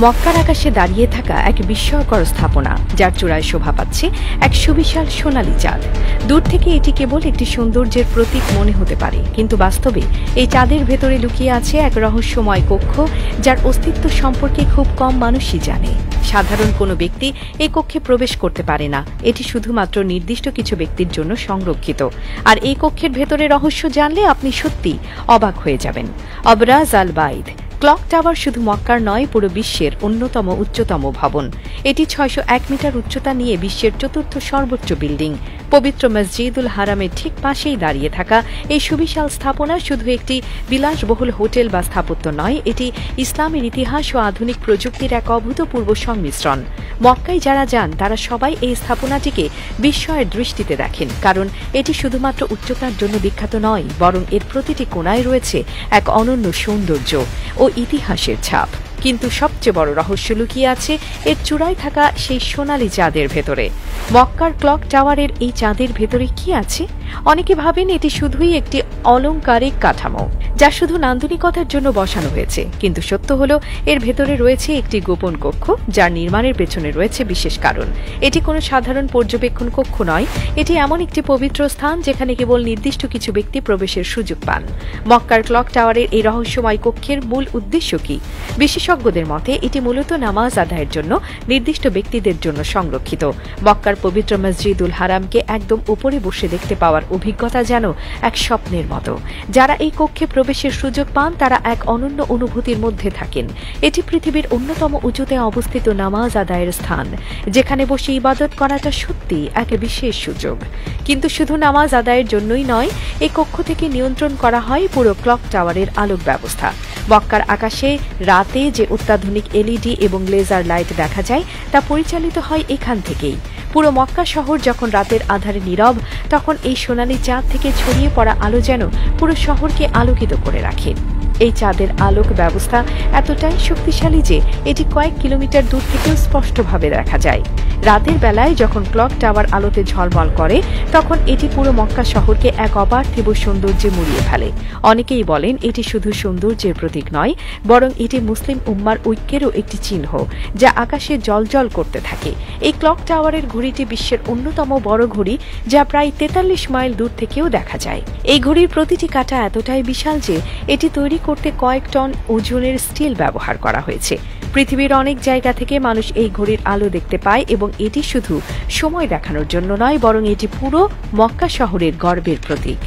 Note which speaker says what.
Speaker 1: মক্কার আকাশে দাঁড়িয়ে থাকা এক বিস্ময়কর স্থাপনা, যার চূড়ায় শোভা পাচ্ছে এক সুবিশাল সোনালী চাঁদ। দূর থেকে এটি কেবল একটি সৌন্দর্যের প্রতীক মনে হতে পারে, কিন্তু বাস্তবে এই চাঁদের ভেতরে লুকিয়ে আছে এক রহস্যময় কক্ষ, যার অস্তিত্ব সম্পর্কে খুব কম মানুষই জানে। সাধারণ কোনো ব্যক্তি এই কক্ষে প্রবেশ করতে পারে না, এটি শুধুমাত্র নির্দিষ্ট কিছু ব্যক্তির জন্য সংরক্ষিত। আর এই কক্ষের ভেতরে রহস্য জানলে আপনি সত্যি অবাক হয়ে যাবেন। অবরাজ আল বাইদ ক্লক টাওয়ার শুধু মক্কার নয়, পুরো বিশ্বের অন্যতম উচ্চতম ভবন। এটি ৬০১ মিটার উচ্চতা নিয়ে বিশ্বের চতুর্থ সর্বোচ্চ বিল্ডিং। পবিত্র মসজিদুল হারামের ঠিক পাশেই দাঁড়িয়ে থাকা এই সুবিশাল স্থাপনা শুধু একটি বিলাসবহুল হোটেল বা স্থাপত্য নয়, এটি ইসলামের ইতিহাস ও আধুনিক প্রযুক্তির এক অভূতপূর্ব সংমিশ্রণ। মক্কায় যারা যান তারা সবাই এই স্থাপনাটিকে বিস্ময়ের দৃষ্টিতে দেখেন, কারণ এটি শুধুমাত্র উচ্চতার জন্য বিখ্যাত নয়, বরং এর প্রতিটি কোণায় রয়েছে এক অনন্য সৌন্দর্য ও ইতিহাসের ছাপ। কিন্তু সবচেয়ে বড় রহস্য লুকিয়ে আছে এর চূড়ায় থাকা সেই সোনালী চাঁদের ভেতরে। মক্কার ক্লক টাওয়ারের এই চাঁদের ভেতরে কি আছে? অনেকে ভাবেন এটি শুধুই একটি অলংকারিক কাঠামো, যা শুধু নান্দনিকতার জন্য বসানো হয়েছে, কিন্তু সত্য হলো এর ভেতরে রয়েছে একটি গোপন কক্ষ, যার নির্মাণের পেছনে রয়েছে বিশেষ কারণ। এটি কোনো সাধারণ পর্যবেক্ষণ কক্ষ নয়, এটি এমন একটি পবিত্র স্থান যেখানে কেবল নির্দিষ্ট কিছু ব্যক্তি প্রবেশের সুযোগ পান। মক্কার ক্লক টাওয়ারের এই রহস্যময় কক্ষের মূল উদ্দেশ্য কি? বিশেষজ্ঞদের মতে এটি মূলত নামাজ আদায়ের জন্য নির্দিষ্ট ব্যক্তিদের জন্য সংরক্ষিত। মক্কার পবিত্র মসজিদুল হারামকে একদম উপরে বসে দেখতে পাওয়ার অভিজ্ঞতা যেন এক স্বপ্নের মতো। যারা এই কক্ষে প্রবেশের সুযোগ পান তারা এক অনন্য অনুভূতির মধ্যে থাকেন। এটি পৃথিবীর অন্যতম উঁচুতে অবস্থিত নামাজ আদায়ের স্থান, যেখানে বসে ইবাদত করাটা সত্যি এক বিশেষ সুযোগ। কিন্তু শুধু নামাজ আদায়ের জন্যই নয়, এই কক্ষ থেকে নিয়ন্ত্রণ করা হয় পুরো ক্লক টাওয়ারের আলোক ব্যবস্থা। মক্কার আকাশে রাতে যে অত্যাধুনিক এলইডি এবং লেজার লাইট দেখা যায় তা পরিচালিত হয় এখান থেকেই। পুরো মক্কা শহর যখন রাতের আধারে নীরব, তখন এই সোনালী চাঁদ থেকে ছড়িয়ে পড়া আলো যেন পুরো শহরকে আলোকিত করে রাখে। এই চাঁদের আলোক ব্যবস্থা এতটাই শক্তিশালী যে এটি কয়েক কিলোমিটার দূর থেকেও স্পষ্টভাবে দেখা যায়। রাতের বেলায় যখন ক্লক টাওয়ার আলোতে ঝলমল করে, তখন এটি পুরো মক্কা শহরকে এক অপার্থিব সৌন্দর্যে মুড়িয়ে ফেলে। অনেকেই বলেন এটি শুধু সৌন্দর্যের প্রতীক নয়, বরং এটি মুসলিম উম্মার ঐক্যেরও একটি চিহ্ন, যা আকাশে জ্বলজ্বল করতে থাকে। এই ক্লক টাওয়ারের ঘড়িটি বিশ্বের অন্যতম বড় ঘড়ি, যা প্রায় ৪৩ মাইল দূর থেকেও দেখা যায়। এই ঘড়ির প্রতিটি কাঁটা এতটাই বিশাল যে এটি তৈরি করতে কয়েক টন ওজনের স্টিল ব্যবহার করা হয়েছে। পৃথিবীর অনেক জায়গা থেকে মানুষ এই ঘড়ির আলো দেখতে পায়, এবং এটি শুধু সময় দেখানোর জন্য নয়, বরং এটি পুরো মক্কা শহরের গর্বের প্রতীক।